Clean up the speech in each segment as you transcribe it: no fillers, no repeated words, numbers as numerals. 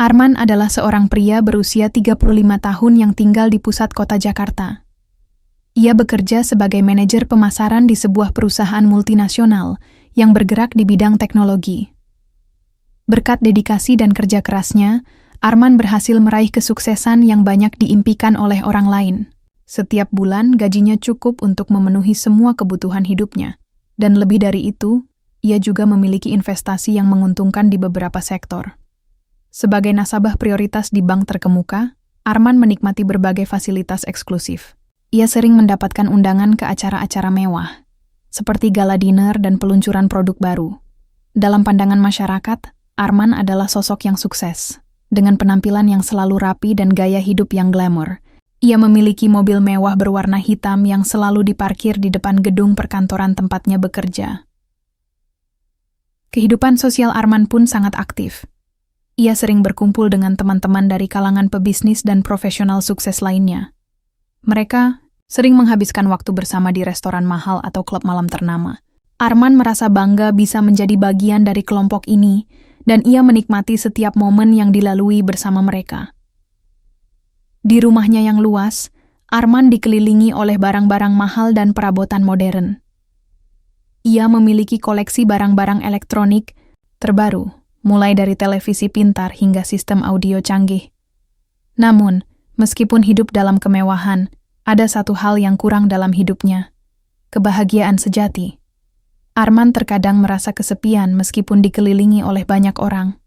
Arman adalah seorang pria berusia 35 tahun yang tinggal di pusat kota Jakarta. Ia bekerja sebagai manajer pemasaran di sebuah perusahaan multinasional yang bergerak di bidang teknologi. Berkat dedikasi dan kerja kerasnya, Arman berhasil meraih kesuksesan yang banyak diimpikan oleh orang lain. Setiap bulan gajinya cukup untuk memenuhi semua kebutuhan hidupnya. Dan lebih dari itu, ia juga memiliki investasi yang menguntungkan di beberapa sektor. Sebagai nasabah prioritas di bank terkemuka, Arman menikmati berbagai fasilitas eksklusif. Ia sering mendapatkan undangan ke acara-acara mewah, seperti gala dinner dan peluncuran produk baru. Dalam pandangan masyarakat, Arman adalah sosok yang sukses, dengan penampilan yang selalu rapi dan gaya hidup yang glamor. Ia memiliki mobil mewah berwarna hitam yang selalu diparkir di depan gedung perkantoran tempatnya bekerja. Kehidupan sosial Arman pun sangat aktif. Ia sering berkumpul dengan teman-teman dari kalangan pebisnis dan profesional sukses lainnya. Mereka sering menghabiskan waktu bersama di restoran mahal atau klub malam ternama. Arman merasa bangga bisa menjadi bagian dari kelompok ini, dan ia menikmati setiap momen yang dilalui bersama mereka. Di rumahnya yang luas, Arman dikelilingi oleh barang-barang mahal dan perabotan modern. Ia memiliki koleksi barang-barang elektronik terbaru, mulai dari televisi pintar hingga sistem audio canggih. Namun, meskipun hidup dalam kemewahan, ada satu hal yang kurang dalam hidupnya: kebahagiaan sejati. Arman terkadang merasa kesepian meskipun dikelilingi oleh banyak orang.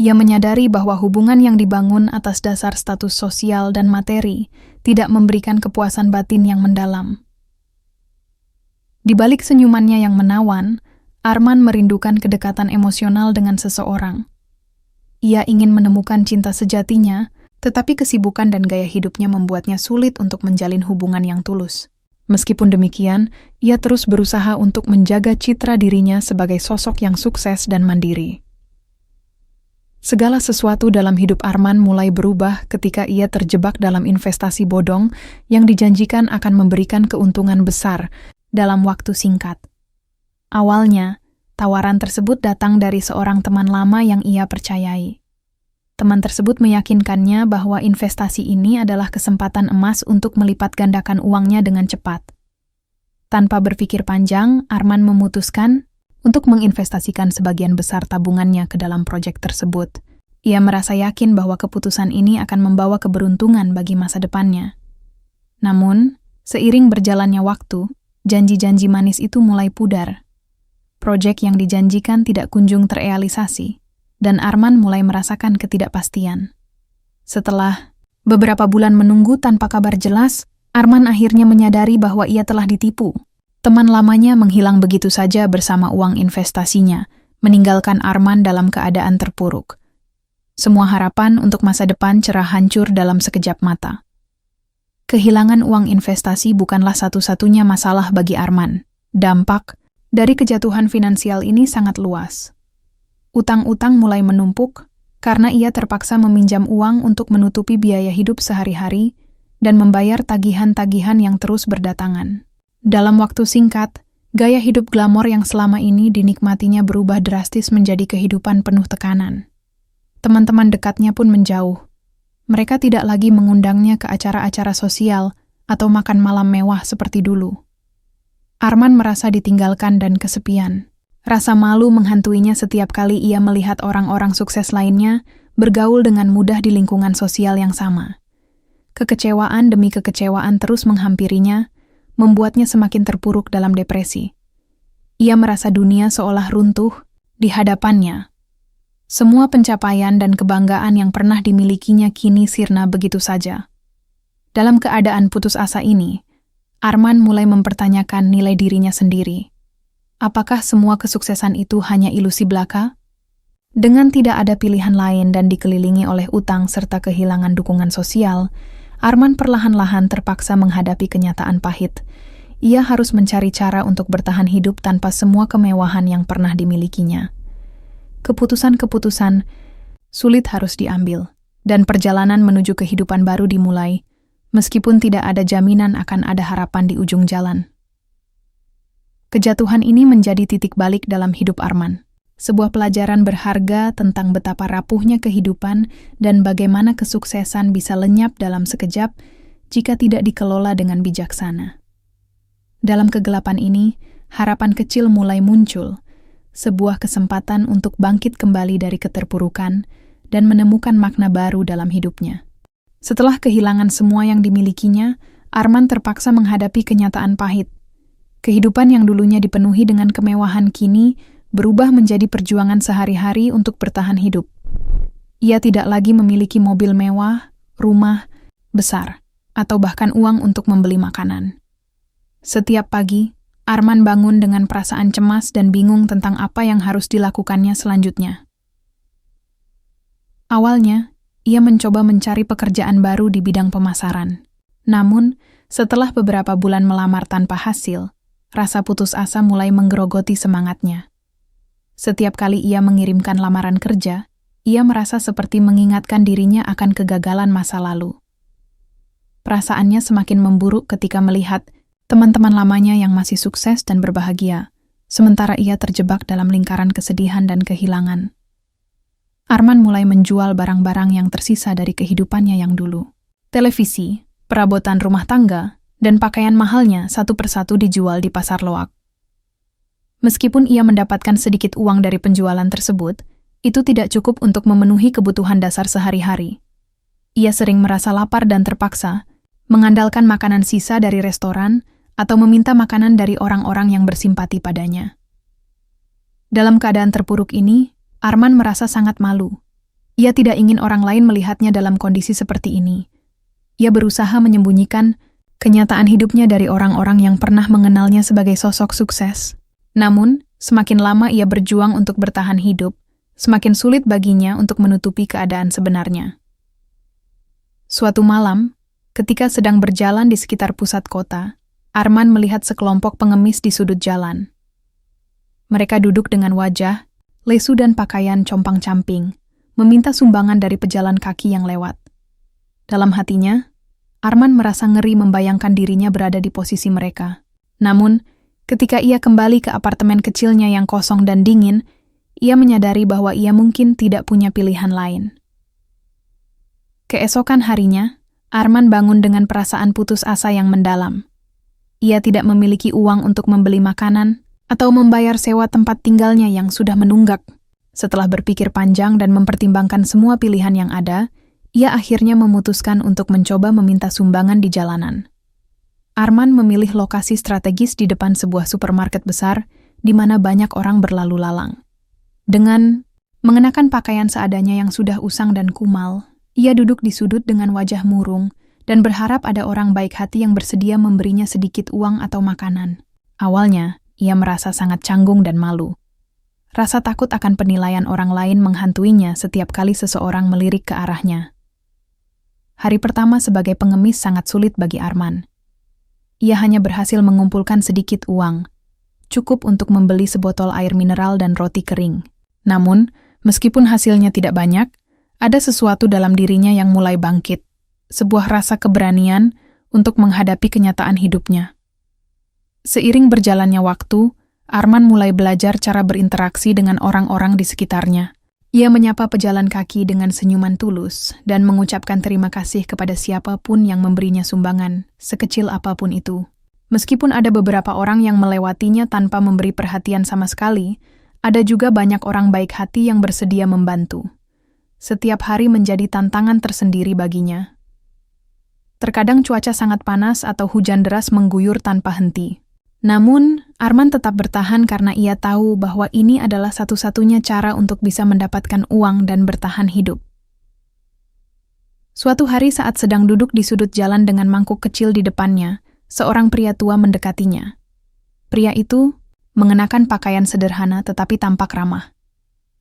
Ia menyadari bahwa hubungan yang dibangun atas dasar status sosial dan materi tidak memberikan kepuasan batin yang mendalam. Di balik senyumannya yang menawan, Arman merindukan kedekatan emosional dengan seseorang. Ia ingin menemukan cinta sejatinya, tetapi kesibukan dan gaya hidupnya membuatnya sulit untuk menjalin hubungan yang tulus. Meskipun demikian, ia terus berusaha untuk menjaga citra dirinya sebagai sosok yang sukses dan mandiri. Segala sesuatu dalam hidup Arman mulai berubah ketika ia terjebak dalam investasi bodong yang dijanjikan akan memberikan keuntungan besar dalam waktu singkat. Awalnya, tawaran tersebut datang dari seorang teman lama yang ia percayai. Teman tersebut meyakinkannya bahwa investasi ini adalah kesempatan emas untuk melipat gandakan uangnya dengan cepat. Tanpa berpikir panjang, Arman memutuskan untuk menginvestasikan sebagian besar tabungannya ke dalam proyek tersebut. Ia merasa yakin bahwa keputusan ini akan membawa keberuntungan bagi masa depannya. Namun, seiring berjalannya waktu, janji-janji manis itu mulai pudar. Proyek yang dijanjikan tidak kunjung terrealisasi, dan Arman mulai merasakan ketidakpastian. Setelah beberapa bulan menunggu tanpa kabar jelas, Arman akhirnya menyadari bahwa ia telah ditipu. Teman lamanya menghilang begitu saja bersama uang investasinya, meninggalkan Arman dalam keadaan terpuruk. Semua harapan untuk masa depan cerah hancur dalam sekejap mata. Kehilangan uang investasi bukanlah satu-satunya masalah bagi Arman. Dampak dari kejatuhan finansial ini sangat luas. Utang-utang mulai menumpuk karena ia terpaksa meminjam uang untuk menutupi biaya hidup sehari-hari dan membayar tagihan-tagihan yang terus berdatangan. Dalam waktu singkat, gaya hidup glamor yang selama ini dinikmatinya berubah drastis menjadi kehidupan penuh tekanan. Teman-teman dekatnya pun menjauh. Mereka tidak lagi mengundangnya ke acara-acara sosial atau makan malam mewah seperti dulu. Arman merasa ditinggalkan dan kesepian. Rasa malu menghantuinya setiap kali ia melihat orang-orang sukses lainnya bergaul dengan mudah di lingkungan sosial yang sama. Kekecewaan demi kekecewaan terus menghampirinya, membuatnya semakin terpuruk dalam depresi. Ia merasa dunia seolah runtuh di hadapannya. Semua pencapaian dan kebanggaan yang pernah dimilikinya kini sirna begitu saja. Dalam keadaan putus asa ini, Arman mulai mempertanyakan nilai dirinya sendiri. Apakah semua kesuksesan itu hanya ilusi belaka? Dengan tidak ada pilihan lain dan dikelilingi oleh utang serta kehilangan dukungan sosial, Arman perlahan-lahan terpaksa menghadapi kenyataan pahit. Ia harus mencari cara untuk bertahan hidup tanpa semua kemewahan yang pernah dimilikinya. Keputusan-keputusan sulit harus diambil, dan perjalanan menuju kehidupan baru dimulai, meskipun tidak ada jaminan akan ada harapan di ujung jalan. Kejatuhan ini menjadi titik balik dalam hidup Arman. sebuah pelajaran berharga tentang betapa rapuhnya kehidupan dan bagaimana kesuksesan bisa lenyap dalam sekejap jika tidak dikelola dengan bijaksana. Dalam kegelapan ini, harapan kecil mulai muncul, sebuah kesempatan untuk bangkit kembali dari keterpurukan dan menemukan makna baru dalam hidupnya. Setelah kehilangan semua yang dimilikinya, Arman terpaksa menghadapi kenyataan pahit. Kehidupan yang dulunya dipenuhi dengan kemewahan kini berubah menjadi perjuangan sehari-hari untuk bertahan hidup. Ia tidak lagi memiliki mobil mewah, rumah besar, atau bahkan uang untuk membeli makanan. Setiap pagi, Arman bangun dengan perasaan cemas dan bingung tentang apa yang harus dilakukannya selanjutnya. Awalnya, ia mencoba mencari pekerjaan baru di bidang pemasaran. Namun, setelah beberapa bulan melamar tanpa hasil, rasa putus asa mulai menggerogoti semangatnya. Setiap kali ia mengirimkan lamaran kerja, ia merasa seperti mengingatkan dirinya akan kegagalan masa lalu. Perasaannya semakin memburuk ketika melihat teman-teman lamanya yang masih sukses dan berbahagia, sementara ia terjebak dalam lingkaran kesedihan dan kehilangan. Arman mulai menjual barang-barang yang tersisa dari kehidupannya yang dulu. Televisi, perabotan rumah tangga, dan pakaian mahalnya satu persatu dijual di pasar loak. Meskipun ia mendapatkan sedikit uang dari penjualan tersebut, itu tidak cukup untuk memenuhi kebutuhan dasar sehari-hari. Ia sering merasa lapar dan terpaksa, mengandalkan makanan sisa dari restoran atau meminta makanan dari orang-orang yang bersimpati padanya. Dalam keadaan terpuruk ini, Arman merasa sangat malu. Ia tidak ingin orang lain melihatnya dalam kondisi seperti ini. Ia berusaha menyembunyikan kenyataan hidupnya dari orang-orang yang pernah mengenalnya sebagai sosok sukses. Namun, semakin lama ia berjuang untuk bertahan hidup, semakin sulit baginya untuk menutupi keadaan sebenarnya. Suatu malam, ketika sedang berjalan di sekitar pusat kota, Arman melihat sekelompok pengemis di sudut jalan. Mereka duduk dengan wajah lesu dan pakaian compang-camping, meminta sumbangan dari pejalan kaki yang lewat. Dalam hatinya, Arman merasa ngeri membayangkan dirinya berada di posisi mereka. Namun, ketika ia kembali ke apartemen kecilnya yang kosong dan dingin, ia menyadari bahwa ia mungkin tidak punya pilihan lain. Keesokan harinya, Arman bangun dengan perasaan putus asa yang mendalam. Ia tidak memiliki uang untuk membeli makanan, atau membayar sewa tempat tinggalnya yang sudah menunggak. Setelah berpikir panjang dan mempertimbangkan semua pilihan yang ada, ia akhirnya memutuskan untuk mencoba meminta sumbangan di jalanan. Arman memilih lokasi strategis di depan sebuah supermarket besar, di mana banyak orang berlalu lalang. Dengan mengenakan pakaian seadanya yang sudah usang dan kumal, ia duduk di sudut dengan wajah murung dan berharap ada orang baik hati yang bersedia memberinya sedikit uang atau makanan. Awalnya, ia merasa sangat canggung dan malu. Rasa takut akan penilaian orang lain menghantuinya setiap kali seseorang melirik ke arahnya. Hari pertama sebagai pengemis sangat sulit bagi Arman. Ia hanya berhasil mengumpulkan sedikit uang, cukup untuk membeli sebotol air mineral dan roti kering. Namun, meskipun hasilnya tidak banyak, ada sesuatu dalam dirinya yang mulai bangkit, sebuah rasa keberanian untuk menghadapi kenyataan hidupnya. Seiring berjalannya waktu, Arman mulai belajar cara berinteraksi dengan orang-orang di sekitarnya. Ia menyapa pejalan kaki dengan senyuman tulus dan mengucapkan terima kasih kepada siapapun yang memberinya sumbangan, sekecil apapun itu. Meskipun ada beberapa orang yang melewatinya tanpa memberi perhatian sama sekali, ada juga banyak orang baik hati yang bersedia membantu. Setiap hari menjadi tantangan tersendiri baginya. Terkadang cuaca sangat panas atau hujan deras mengguyur tanpa henti. Namun, Arman tetap bertahan karena ia tahu bahwa ini adalah satu-satunya cara untuk bisa mendapatkan uang dan bertahan hidup. Suatu hari saat sedang duduk di sudut jalan dengan mangkuk kecil di depannya, seorang pria tua mendekatinya. Pria itu mengenakan pakaian sederhana tetapi tampak ramah.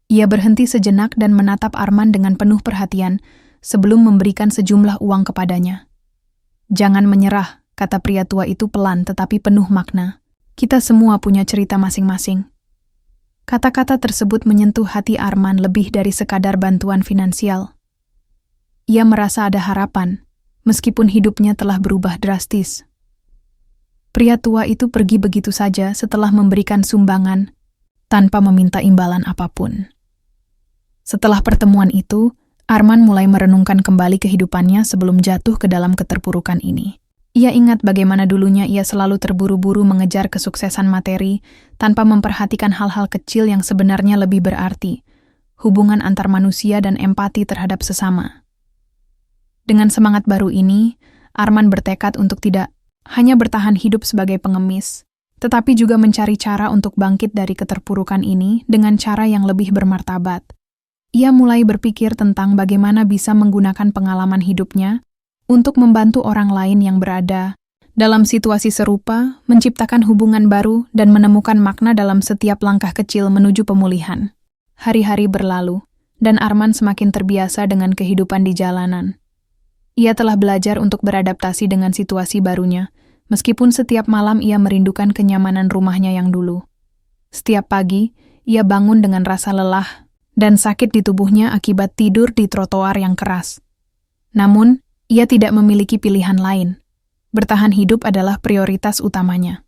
Ia berhenti sejenak dan menatap Arman dengan penuh perhatian sebelum memberikan sejumlah uang kepadanya. "Jangan menyerah," kata pria tua itu pelan tetapi penuh makna. "Kita semua punya cerita masing-masing." Kata-kata tersebut menyentuh hati Arman lebih dari sekadar bantuan finansial. Ia merasa ada harapan, meskipun hidupnya telah berubah drastis. Pria tua itu pergi begitu saja setelah memberikan sumbangan, tanpa meminta imbalan apapun. Setelah pertemuan itu, Arman mulai merenungkan kembali kehidupannya sebelum jatuh ke dalam keterpurukan ini. Ia ingat bagaimana dulunya ia selalu terburu-buru mengejar kesuksesan materi tanpa memperhatikan hal-hal kecil yang sebenarnya lebih berarti, hubungan antar manusia dan empati terhadap sesama. Dengan semangat baru ini, Arman bertekad untuk tidak hanya bertahan hidup sebagai pengemis, tetapi juga mencari cara untuk bangkit dari keterpurukan ini dengan cara yang lebih bermartabat. Ia mulai berpikir tentang bagaimana bisa menggunakan pengalaman hidupnya untuk membantu orang lain yang berada dalam situasi serupa, menciptakan hubungan baru, dan menemukan makna dalam setiap langkah kecil menuju pemulihan. Hari-hari berlalu, dan Arman semakin terbiasa dengan kehidupan di jalanan. Ia telah belajar untuk beradaptasi dengan situasi barunya, meskipun setiap malam ia merindukan kenyamanan rumahnya yang dulu. Setiap pagi, ia bangun dengan rasa lelah dan sakit di tubuhnya akibat tidur di trotoar yang keras. Namun, ia tidak memiliki pilihan lain. Bertahan hidup adalah prioritas utamanya.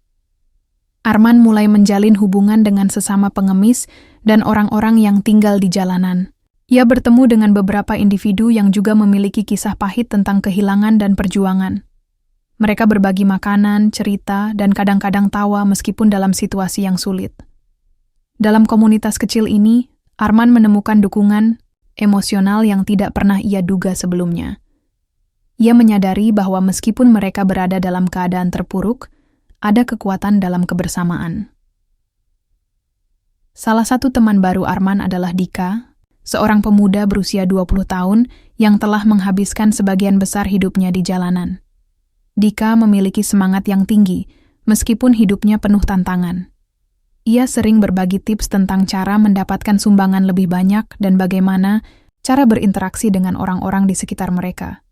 Arman mulai menjalin hubungan dengan sesama pengemis dan orang-orang yang tinggal di jalanan. Ia bertemu dengan beberapa individu yang juga memiliki kisah pahit tentang kehilangan dan perjuangan. Mereka berbagi makanan, cerita, dan kadang-kadang tawa meskipun dalam situasi yang sulit. Dalam komunitas kecil ini, Arman menemukan dukungan emosional yang tidak pernah ia duga sebelumnya. Ia menyadari bahwa meskipun mereka berada dalam keadaan terpuruk, ada kekuatan dalam kebersamaan. Salah satu teman baru Arman adalah Dika, seorang pemuda berusia 20 tahun yang telah menghabiskan sebagian besar hidupnya di jalanan. Dika memiliki semangat yang tinggi, meskipun hidupnya penuh tantangan. Ia sering berbagi tips tentang cara mendapatkan sumbangan lebih banyak dan bagaimana cara berinteraksi dengan orang-orang di sekitar mereka.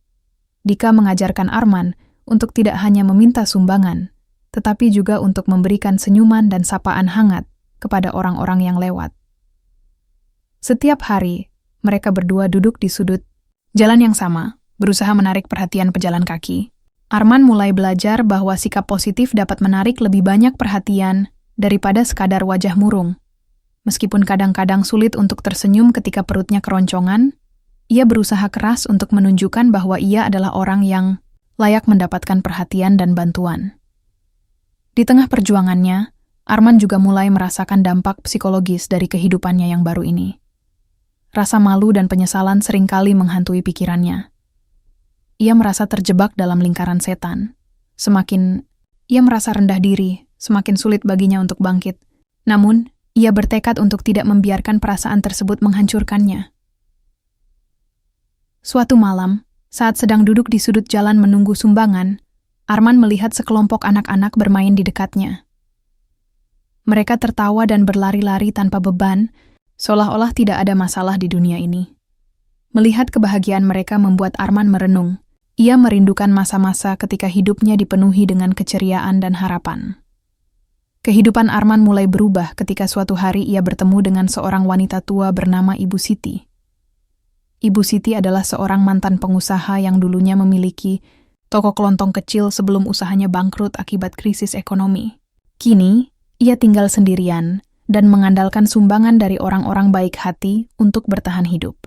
Dika mengajarkan Arman untuk tidak hanya meminta sumbangan, tetapi juga untuk memberikan senyuman dan sapaan hangat kepada orang-orang yang lewat. Setiap hari, mereka berdua duduk di sudut jalan yang sama, berusaha menarik perhatian pejalan kaki. Arman mulai belajar bahwa sikap positif dapat menarik lebih banyak perhatian daripada sekadar wajah murung. Meskipun kadang-kadang sulit untuk tersenyum ketika perutnya keroncongan, ia berusaha keras untuk menunjukkan bahwa ia adalah orang yang layak mendapatkan perhatian dan bantuan. Di tengah perjuangannya, Arman juga mulai merasakan dampak psikologis dari kehidupannya yang baru ini. Rasa malu dan penyesalan seringkali menghantui pikirannya. Ia merasa terjebak dalam lingkaran setan. Semakin ia merasa rendah diri, semakin sulit baginya untuk bangkit. Namun, ia bertekad untuk tidak membiarkan perasaan tersebut menghancurkannya. Suatu malam, saat sedang duduk di sudut jalan menunggu sumbangan, Arman melihat sekelompok anak-anak bermain di dekatnya. Mereka tertawa dan berlari-lari tanpa beban, seolah-olah tidak ada masalah di dunia ini. Melihat kebahagiaan mereka membuat Arman merenung. Ia merindukan masa-masa ketika hidupnya dipenuhi dengan keceriaan dan harapan. Kehidupan Arman mulai berubah ketika suatu hari ia bertemu dengan seorang wanita tua bernama Ibu Siti. Ibu Siti adalah seorang mantan pengusaha yang dulunya memiliki toko kelontong kecil sebelum usahanya bangkrut akibat krisis ekonomi. Kini, ia tinggal sendirian dan mengandalkan sumbangan dari orang-orang baik hati untuk bertahan hidup.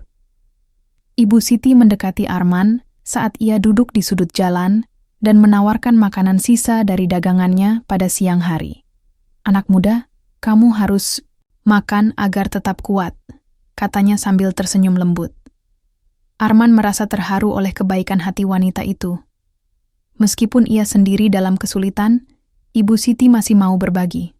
Ibu Siti mendekati Arman saat ia duduk di sudut jalan dan menawarkan makanan sisa dari dagangannya pada siang hari. "Anak muda, kamu harus makan agar tetap kuat," katanya sambil tersenyum lembut. Arman merasa terharu oleh kebaikan hati wanita itu. Meskipun ia sendiri dalam kesulitan, Ibu Siti masih mau berbagi.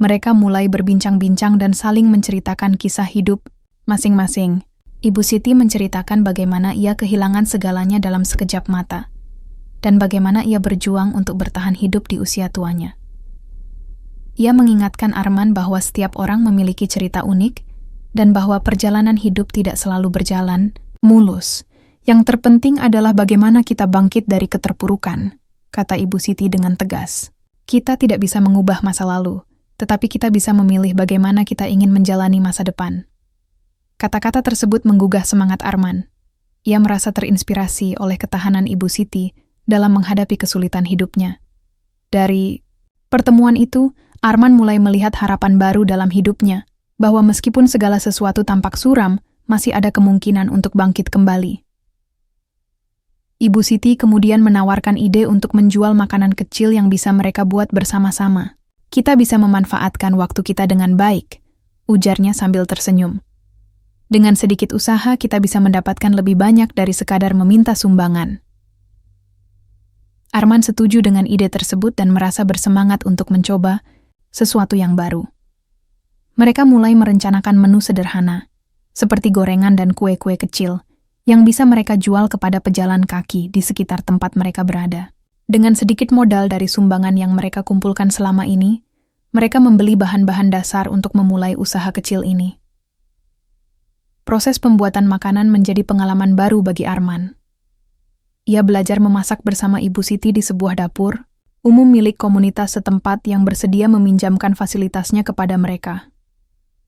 Mereka mulai berbincang-bincang dan saling menceritakan kisah hidup masing-masing. Ibu Siti menceritakan bagaimana ia kehilangan segalanya dalam sekejap mata, dan bagaimana ia berjuang untuk bertahan hidup di usia tuanya. Ia mengingatkan Arman bahwa setiap orang memiliki cerita unik, dan bahwa perjalanan hidup tidak selalu berjalan mulus. Yang terpenting adalah bagaimana kita bangkit dari keterpurukan, kata Ibu Siti dengan tegas. Kita tidak bisa mengubah masa lalu, tetapi kita bisa memilih bagaimana kita ingin menjalani masa depan. Kata-kata tersebut menggugah semangat Arman. Ia merasa terinspirasi oleh ketahanan Ibu Siti dalam menghadapi kesulitan hidupnya. Dari pertemuan itu, Arman mulai melihat harapan baru dalam hidupnya, bahwa meskipun segala sesuatu tampak suram, masih ada kemungkinan untuk bangkit kembali. Ibu Siti kemudian menawarkan ide untuk menjual makanan kecil yang bisa mereka buat bersama-sama. "Kita bisa memanfaatkan waktu kita dengan baik," ujarnya sambil tersenyum. "Dengan sedikit usaha, kita bisa mendapatkan lebih banyak dari sekadar meminta sumbangan." Arman setuju dengan ide tersebut dan merasa bersemangat untuk mencoba sesuatu yang baru. Mereka mulai merencanakan menu sederhana, seperti gorengan dan kue-kue kecil, yang bisa mereka jual kepada pejalan kaki di sekitar tempat mereka berada. Dengan sedikit modal dari sumbangan yang mereka kumpulkan selama ini, mereka membeli bahan-bahan dasar untuk memulai usaha kecil ini. Proses pembuatan makanan menjadi pengalaman baru bagi Arman. Ia belajar memasak bersama Ibu Siti di sebuah dapur umum milik komunitas setempat yang bersedia meminjamkan fasilitasnya kepada mereka.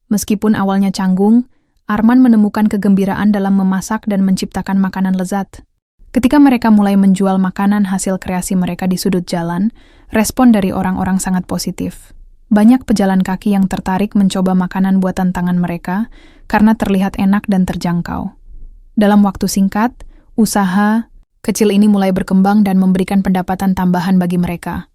Meskipun awalnya canggung, Arman menemukan kegembiraan dalam memasak dan menciptakan makanan lezat. Ketika mereka mulai menjual makanan hasil kreasi mereka di sudut jalan, respon dari orang-orang sangat positif. Banyak pejalan kaki yang tertarik mencoba makanan buatan tangan mereka karena terlihat enak dan terjangkau. Dalam waktu singkat, usaha kecil ini mulai berkembang dan memberikan pendapatan tambahan bagi mereka.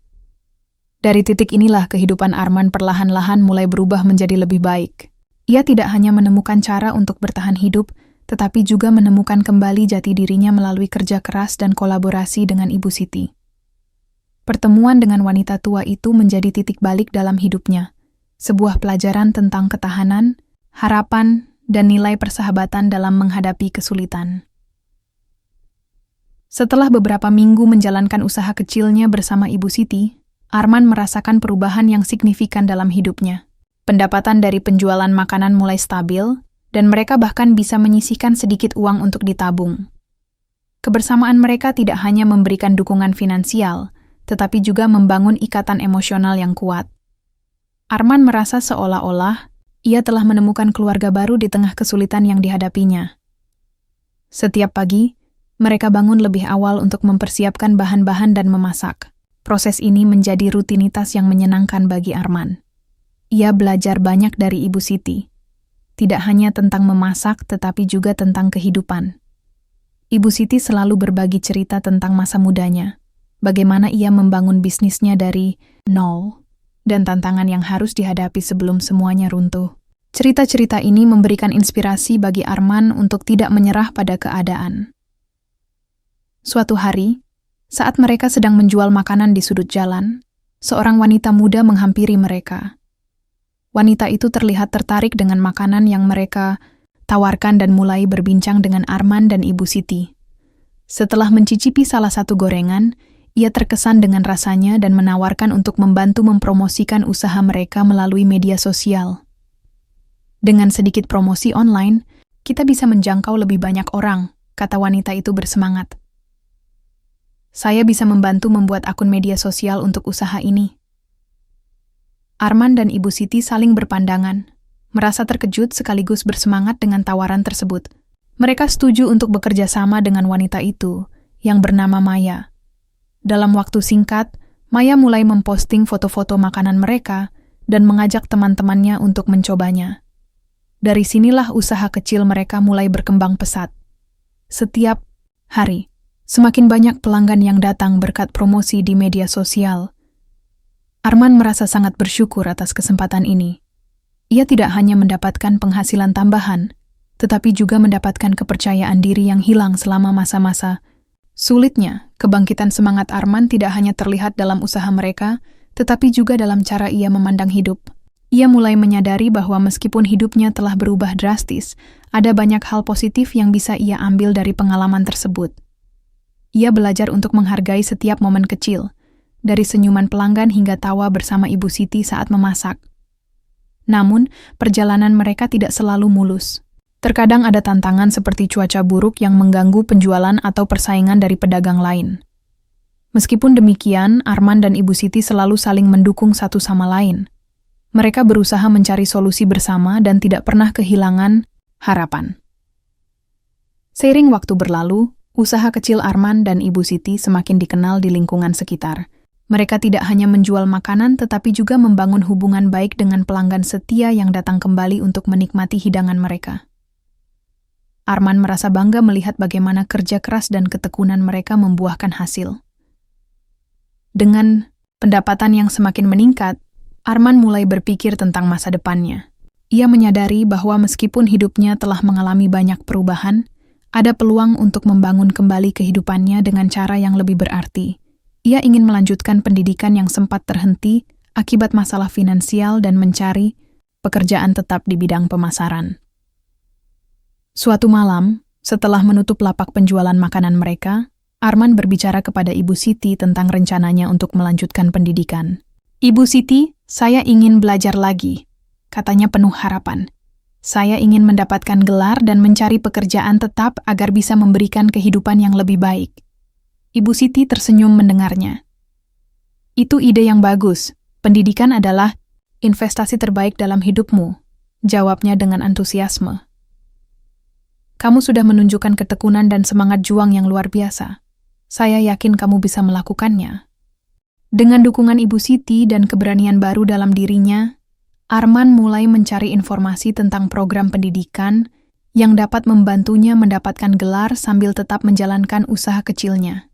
Dari titik inilah kehidupan Arman perlahan-lahan mulai berubah menjadi lebih baik. Ia tidak hanya menemukan cara untuk bertahan hidup, tetapi juga menemukan kembali jati dirinya melalui kerja keras dan kolaborasi dengan Ibu Siti. Pertemuan dengan wanita tua itu menjadi titik balik dalam hidupnya, sebuah pelajaran tentang ketahanan, harapan, dan nilai persahabatan dalam menghadapi kesulitan. Setelah beberapa minggu menjalankan usaha kecilnya bersama Ibu Siti, Arman merasakan perubahan yang signifikan dalam hidupnya. Pendapatan dari penjualan makanan mulai stabil, dan mereka bahkan bisa menyisihkan sedikit uang untuk ditabung. Kebersamaan mereka tidak hanya memberikan dukungan finansial, tetapi juga membangun ikatan emosional yang kuat. Arman merasa seolah-olah ia telah menemukan keluarga baru di tengah kesulitan yang dihadapinya. Setiap pagi, mereka bangun lebih awal untuk mempersiapkan bahan-bahan dan memasak. Proses ini menjadi rutinitas yang menyenangkan bagi Arman. Ia belajar banyak dari Ibu Siti. Tidak hanya tentang memasak, tetapi juga tentang kehidupan. Ibu Siti selalu berbagi cerita tentang masa mudanya, bagaimana ia membangun bisnisnya dari nol, dan tantangan yang harus dihadapi sebelum semuanya runtuh. Cerita-cerita ini memberikan inspirasi bagi Arman untuk tidak menyerah pada keadaan. Suatu hari, saat mereka sedang menjual makanan di sudut jalan, seorang wanita muda menghampiri mereka. Wanita itu terlihat tertarik dengan makanan yang mereka tawarkan dan mulai berbincang dengan Arman dan Ibu Siti. Setelah mencicipi salah satu gorengan, ia terkesan dengan rasanya dan menawarkan untuk membantu mempromosikan usaha mereka melalui media sosial. "Dengan sedikit promosi online, kita bisa menjangkau lebih banyak orang," kata wanita itu bersemangat. "Saya bisa membantu membuat akun media sosial untuk usaha ini." Arman dan Ibu Siti saling berpandangan, merasa terkejut sekaligus bersemangat dengan tawaran tersebut. Mereka setuju untuk bekerja sama dengan wanita itu, yang bernama Maya. Dalam waktu singkat, Maya mulai memposting foto-foto makanan mereka dan mengajak teman-temannya untuk mencobanya. Dari sinilah usaha kecil mereka mulai berkembang pesat. Setiap hari, semakin banyak pelanggan yang datang berkat promosi di media sosial. Arman merasa sangat bersyukur atas kesempatan ini. Ia tidak hanya mendapatkan penghasilan tambahan, tetapi juga mendapatkan kepercayaan diri yang hilang selama masa-masa sulitnya. Kebangkitan semangat Arman tidak hanya terlihat dalam usaha mereka, tetapi juga dalam cara ia memandang hidup. Ia mulai menyadari bahwa meskipun hidupnya telah berubah drastis, ada banyak hal positif yang bisa ia ambil dari pengalaman tersebut. Ia belajar untuk menghargai setiap momen kecil, dari senyuman pelanggan hingga tawa bersama Ibu Siti saat memasak. Namun, perjalanan mereka tidak selalu mulus. Terkadang ada tantangan seperti cuaca buruk yang mengganggu penjualan atau persaingan dari pedagang lain. Meskipun demikian, Arman dan Ibu Siti selalu saling mendukung satu sama lain. Mereka berusaha mencari solusi bersama dan tidak pernah kehilangan harapan. Seiring waktu berlalu, usaha kecil Arman dan Ibu Siti semakin dikenal di lingkungan sekitar. Mereka tidak hanya menjual makanan tetapi juga membangun hubungan baik dengan pelanggan setia yang datang kembali untuk menikmati hidangan mereka. Arman merasa bangga melihat bagaimana kerja keras dan ketekunan mereka membuahkan hasil. Dengan pendapatan yang semakin meningkat, Arman mulai berpikir tentang masa depannya. Ia menyadari bahwa meskipun hidupnya telah mengalami banyak perubahan, ada peluang untuk membangun kembali kehidupannya dengan cara yang lebih berarti. Ia ingin melanjutkan pendidikan yang sempat terhenti akibat masalah finansial dan mencari pekerjaan tetap di bidang pemasaran. Suatu malam, setelah menutup lapak penjualan makanan mereka, Arman berbicara kepada Ibu Siti tentang rencananya untuk melanjutkan pendidikan. "Ibu Siti, saya ingin belajar lagi," katanya penuh harapan. "Saya ingin mendapatkan gelar dan mencari pekerjaan tetap agar bisa memberikan kehidupan yang lebih baik." Ibu Siti tersenyum mendengarnya. "Itu ide yang bagus. Pendidikan adalah investasi terbaik dalam hidupmu," jawabnya dengan antusiasme. "Kamu sudah menunjukkan ketekunan dan semangat juang yang luar biasa. Saya yakin kamu bisa melakukannya." Dengan dukungan Ibu Siti dan keberanian baru dalam dirinya, Arman mulai mencari informasi tentang program pendidikan yang dapat membantunya mendapatkan gelar sambil tetap menjalankan usaha kecilnya.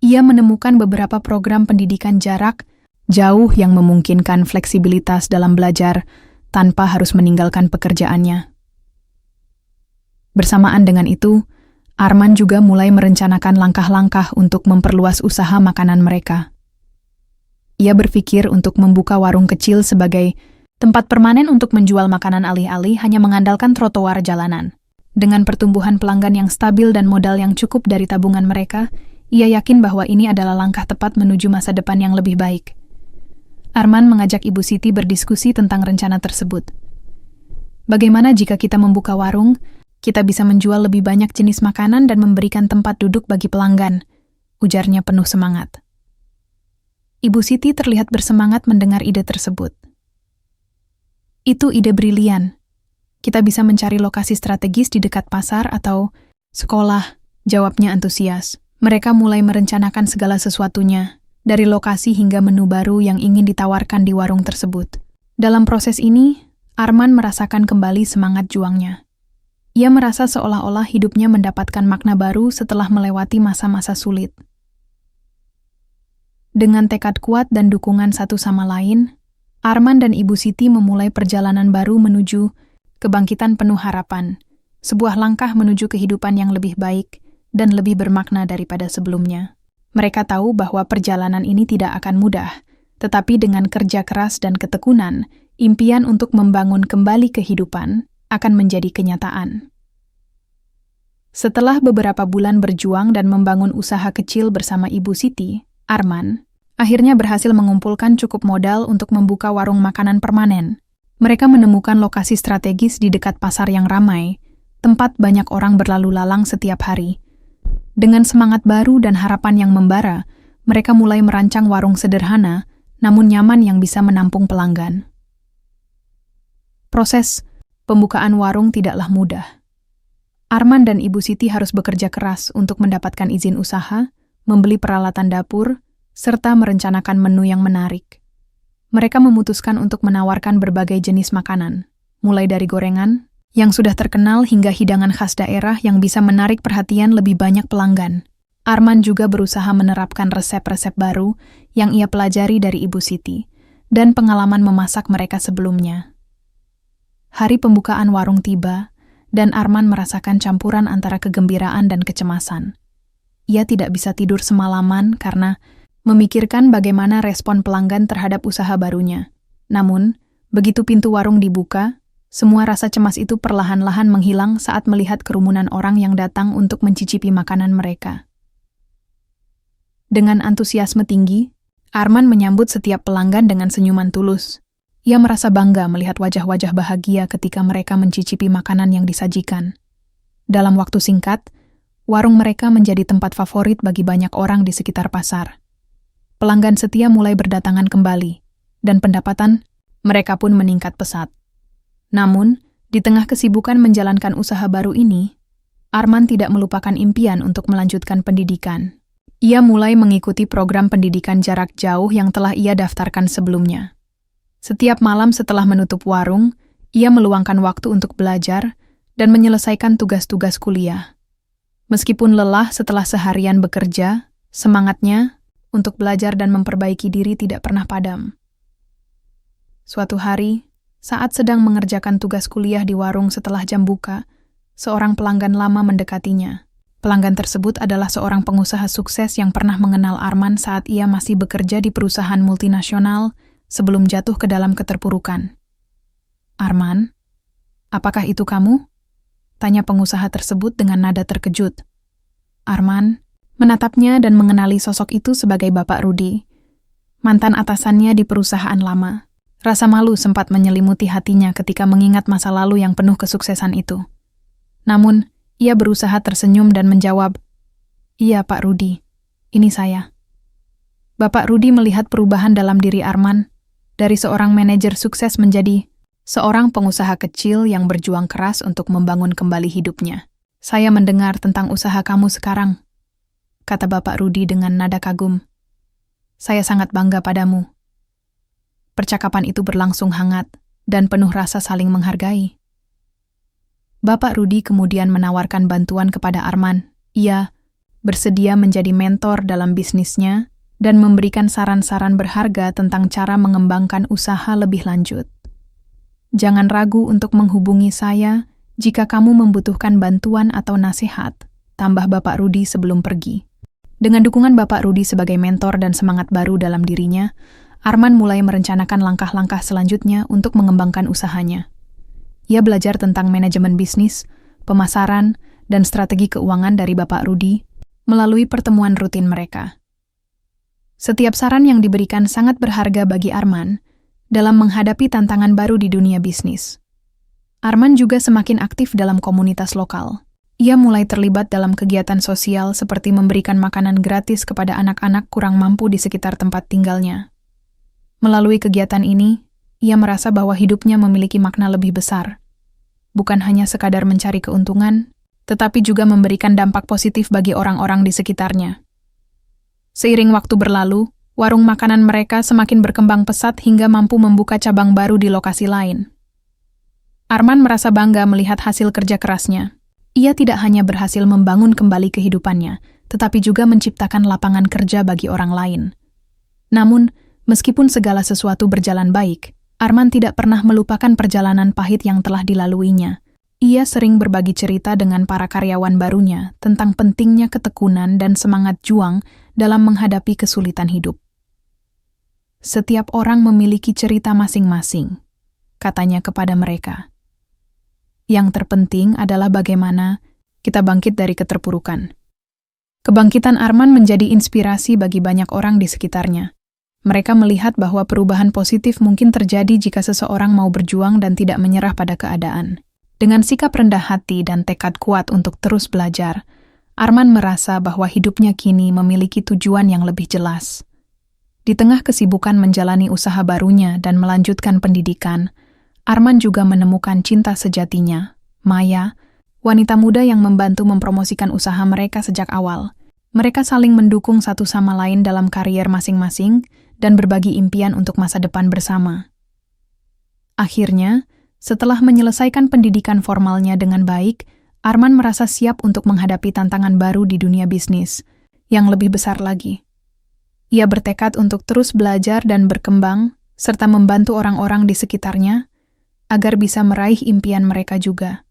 Ia menemukan beberapa program pendidikan jarak jauh yang memungkinkan fleksibilitas dalam belajar tanpa harus meninggalkan pekerjaannya. Bersamaan dengan itu, Arman juga mulai merencanakan langkah-langkah untuk memperluas usaha makanan mereka. Ia berpikir untuk membuka warung kecil sebagai tempat permanen untuk menjual makanan alih-alih hanya mengandalkan trotoar jalanan. Dengan pertumbuhan pelanggan yang stabil dan modal yang cukup dari tabungan mereka, ia yakin bahwa ini adalah langkah tepat menuju masa depan yang lebih baik. Arman mengajak Ibu Siti berdiskusi tentang rencana tersebut. "Bagaimana jika kita membuka warung? Kita bisa menjual lebih banyak jenis makanan dan memberikan tempat duduk bagi pelanggan," ujarnya penuh semangat. Ibu Siti terlihat bersemangat mendengar ide tersebut. "Itu ide brilian. Kita bisa mencari lokasi strategis di dekat pasar atau sekolah," jawabnya antusias. Mereka mulai merencanakan segala sesuatunya, dari lokasi hingga menu baru yang ingin ditawarkan di warung tersebut. Dalam proses ini, Arman merasakan kembali semangat juangnya. Ia merasa seolah-olah hidupnya mendapatkan makna baru setelah melewati masa-masa sulit. Dengan tekad kuat dan dukungan satu sama lain, Arman dan Ibu Siti memulai perjalanan baru menuju kebangkitan penuh harapan, sebuah langkah menuju kehidupan yang lebih baik dan lebih bermakna daripada sebelumnya. Mereka tahu bahwa perjalanan ini tidak akan mudah, tetapi dengan kerja keras dan ketekunan, impian untuk membangun kembali kehidupan akan menjadi kenyataan. Setelah beberapa bulan berjuang dan membangun usaha kecil bersama Ibu Siti, Arman akhirnya berhasil mengumpulkan cukup modal untuk membuka warung makanan permanen. Mereka menemukan lokasi strategis di dekat pasar yang ramai, tempat banyak orang berlalu lalang setiap hari. Dengan semangat baru dan harapan yang membara, mereka mulai merancang warung sederhana, namun nyaman yang bisa menampung pelanggan. Proses pembukaan warung tidaklah mudah. Arman dan Ibu Siti harus bekerja keras untuk mendapatkan izin usaha, membeli peralatan dapur, serta merencanakan menu yang menarik. Mereka memutuskan untuk menawarkan berbagai jenis makanan, mulai dari gorengan yang sudah terkenal hingga hidangan khas daerah yang bisa menarik perhatian lebih banyak pelanggan. Arman juga berusaha menerapkan resep-resep baru yang ia pelajari dari Ibu Siti dan pengalaman memasak mereka sebelumnya. Hari pembukaan warung tiba, dan Arman merasakan campuran antara kegembiraan dan kecemasan. Ia tidak bisa tidur semalaman karena memikirkan bagaimana respon pelanggan terhadap usaha barunya. Namun, begitu pintu warung dibuka, semua rasa cemas itu perlahan-lahan menghilang saat melihat kerumunan orang yang datang untuk mencicipi makanan mereka. Dengan antusiasme tinggi, Arman menyambut setiap pelanggan dengan senyuman tulus. Ia merasa bangga melihat wajah-wajah bahagia ketika mereka mencicipi makanan yang disajikan. Dalam waktu singkat, warung mereka menjadi tempat favorit bagi banyak orang di sekitar pasar. Pelanggan setia mulai berdatangan kembali, dan pendapatan mereka pun meningkat pesat. Namun, di tengah kesibukan menjalankan usaha baru ini, Arman tidak melupakan impian untuk melanjutkan pendidikan. Ia mulai mengikuti program pendidikan jarak jauh yang telah ia daftarkan sebelumnya. Setiap malam setelah menutup warung, ia meluangkan waktu untuk belajar dan menyelesaikan tugas-tugas kuliah. Meskipun lelah setelah seharian bekerja, semangatnya untuk belajar dan memperbaiki diri tidak pernah padam. Suatu hari, saat sedang mengerjakan tugas kuliah di warung setelah jam buka, seorang pelanggan lama mendekatinya. Pelanggan tersebut adalah seorang pengusaha sukses yang pernah mengenal Arman saat ia masih bekerja di perusahaan multinasional sebelum jatuh ke dalam keterpurukan. "Arman, apakah itu kamu?" tanya pengusaha tersebut dengan nada terkejut. Arman menatapnya dan mengenali sosok itu sebagai Bapak Rudi, mantan atasannya di perusahaan lama. Rasa malu sempat menyelimuti hatinya ketika mengingat masa lalu yang penuh kesuksesan itu. Namun, ia berusaha tersenyum dan menjawab, "Iya, Pak Rudi, ini saya." Bapak Rudi melihat perubahan dalam diri Arman, dari seorang manajer sukses menjadi seorang pengusaha kecil yang berjuang keras untuk membangun kembali hidupnya. "Saya mendengar tentang usaha kamu sekarang," kata Bapak Rudi dengan nada kagum. "Saya sangat bangga padamu." Percakapan itu berlangsung hangat dan penuh rasa saling menghargai. Bapak Rudi kemudian menawarkan bantuan kepada Arman. Ia bersedia menjadi mentor dalam bisnisnya dan memberikan saran-saran berharga tentang cara mengembangkan usaha lebih lanjut. "Jangan ragu untuk menghubungi saya jika kamu membutuhkan bantuan atau nasihat," tambah Bapak Rudi sebelum pergi. Dengan dukungan Bapak Rudi sebagai mentor dan semangat baru dalam dirinya, Arman mulai merencanakan langkah-langkah selanjutnya untuk mengembangkan usahanya. Ia belajar tentang manajemen bisnis, pemasaran, dan strategi keuangan dari Bapak Rudi melalui pertemuan rutin mereka. Setiap saran yang diberikan sangat berharga bagi Arman dalam menghadapi tantangan baru di dunia bisnis. Arman juga semakin aktif dalam komunitas lokal. Ia mulai terlibat dalam kegiatan sosial seperti memberikan makanan gratis kepada anak-anak kurang mampu di sekitar tempat tinggalnya. Melalui kegiatan ini, ia merasa bahwa hidupnya memiliki makna lebih besar. Bukan hanya sekadar mencari keuntungan, tetapi juga memberikan dampak positif bagi orang-orang di sekitarnya. Seiring waktu berlalu, warung makanan mereka semakin berkembang pesat hingga mampu membuka cabang baru di lokasi lain. Arman merasa bangga melihat hasil kerja kerasnya. Ia tidak hanya berhasil membangun kembali kehidupannya, tetapi juga menciptakan lapangan kerja bagi orang lain. Namun, meskipun segala sesuatu berjalan baik, Arman tidak pernah melupakan perjalanan pahit yang telah dilaluinya. Ia sering berbagi cerita dengan para karyawan barunya tentang pentingnya ketekunan dan semangat juang dalam menghadapi kesulitan hidup. "Setiap orang memiliki cerita masing-masing," katanya kepada mereka. "Yang terpenting adalah bagaimana kita bangkit dari keterpurukan." Kebangkitan Arman menjadi inspirasi bagi banyak orang di sekitarnya. Mereka melihat bahwa perubahan positif mungkin terjadi jika seseorang mau berjuang dan tidak menyerah pada keadaan. Dengan sikap rendah hati dan tekad kuat untuk terus belajar, Arman merasa bahwa hidupnya kini memiliki tujuan yang lebih jelas. Di tengah kesibukan menjalani usaha barunya dan melanjutkan pendidikan, Arman juga menemukan cinta sejatinya, Maya, wanita muda yang membantu mempromosikan usaha mereka sejak awal. Mereka saling mendukung satu sama lain dalam karier masing-masing dan berbagi impian untuk masa depan bersama. Akhirnya, setelah menyelesaikan pendidikan formalnya dengan baik, Arman merasa siap untuk menghadapi tantangan baru di dunia bisnis, yang lebih besar lagi. Ia bertekad untuk terus belajar dan berkembang, serta membantu orang-orang di sekitarnya, agar bisa meraih impian mereka juga.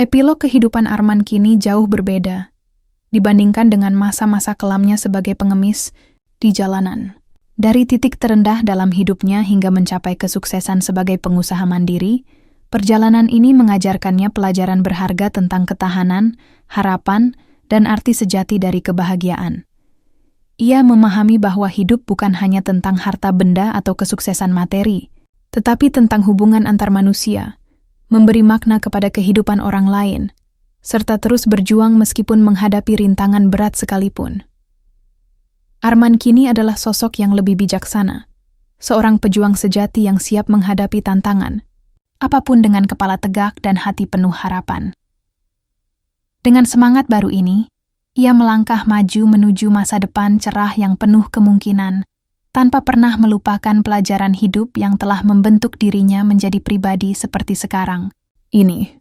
Epilog kehidupan Arman kini jauh berbeda dibandingkan dengan masa-masa kelamnya sebagai pengemis di jalanan. Dari titik terendah dalam hidupnya hingga mencapai kesuksesan sebagai pengusaha mandiri, perjalanan ini mengajarkannya pelajaran berharga tentang ketahanan, harapan, dan arti sejati dari kebahagiaan. Ia memahami bahwa hidup bukan hanya tentang harta benda atau kesuksesan materi, tetapi tentang hubungan antar manusia, memberi makna kepada kehidupan orang lain, serta terus berjuang meskipun menghadapi rintangan berat sekalipun. Arman kini adalah sosok yang lebih bijaksana, seorang pejuang sejati yang siap menghadapi tantangan, apapun dengan kepala tegak dan hati penuh harapan. Dengan semangat baru ini, Ia melangkah maju menuju masa depan cerah yang penuh kemungkinan, tanpa pernah melupakan pelajaran hidup yang telah membentuk dirinya menjadi pribadi seperti sekarang. Ini